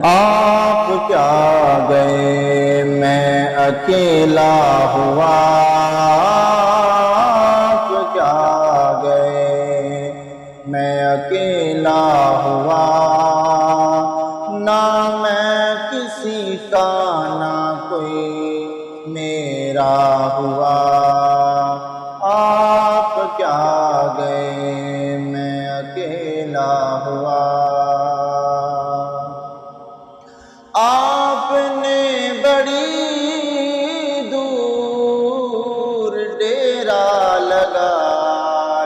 آپ کیا گئے میں اکیلا ہوا، آپ کیا گئے میں اکیلا ہوا، نہ میں کسی کا نہ کوئی میرا ہوا، آپ کیا گئے میں اکیلا ہوا۔ آپ نے بڑی دور ڈیرا لگا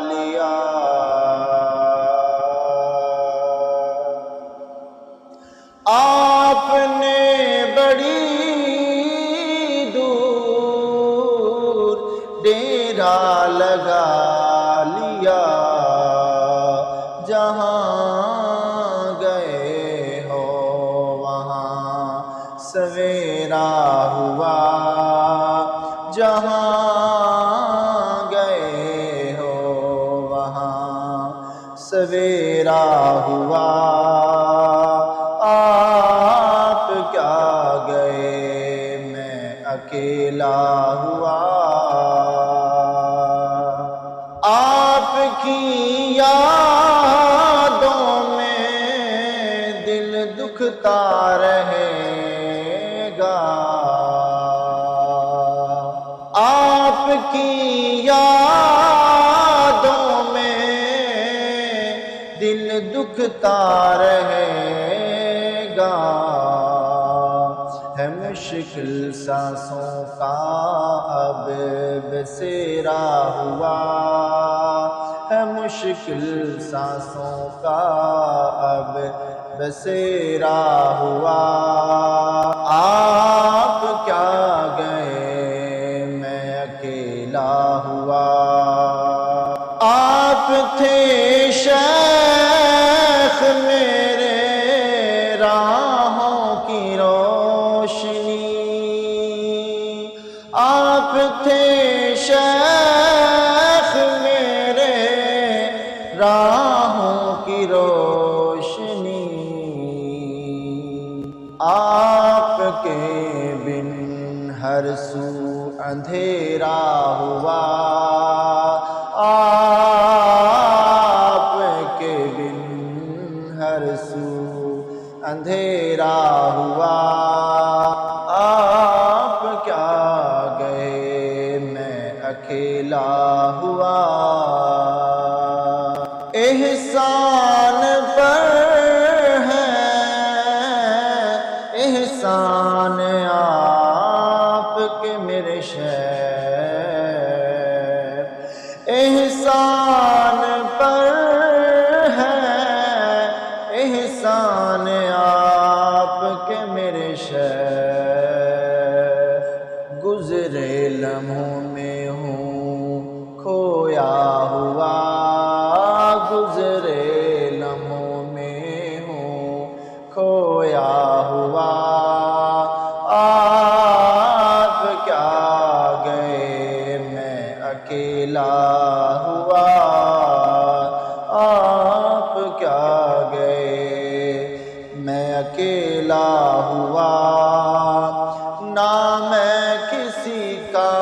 لیا، آپ نے بڑی دور ڈیرا لگا لیا، جہاں گئے ہو وہاں سویرا ہوا، جہاں گئے ہو وہاں سویرا ہوا، آپ کیا گئے میں اکیلا ہوا۔ آپ کی یادوں میں دل دکھتا رہے گا، آپ کی یادوں میں دل دکھتا رہے گا، ہے مشکل سانسوں کا اب بسیرا ہوا، ہے مشکل سانسوں کا اب بسیرا ہوا، آپ کیا گئے میں اکیلا ہوا۔ آپ تھے شیخ میرے راہوں کی روشنی، آپ تھے شیخ میرے راہوں کی روشنی، آپ کے بن ہر سو اندھیرا ہوا، آپ کے بن ہر سو اندھیرا ہوا، آپ کیا گئے میں اکیلا ہوا۔ احسان پر ہے احسان آپ کے میرے شیخ، احسان پر ہے احسان آپ کے میرے شیخ، گزرے لمحوں میں ہوں کھویا ہوا، گزرے لمحوں میں ہوں کھویا ہوا، آپ کیا گئے میں اکیلا ہوا، آپ کیا گئے میں اکیلا ہوا، نہ میں کسی کا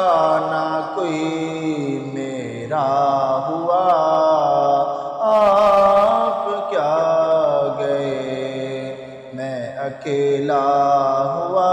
نہ کوئی میرا ہوا، آپ کیا گئے میں اکیلا ہوا۔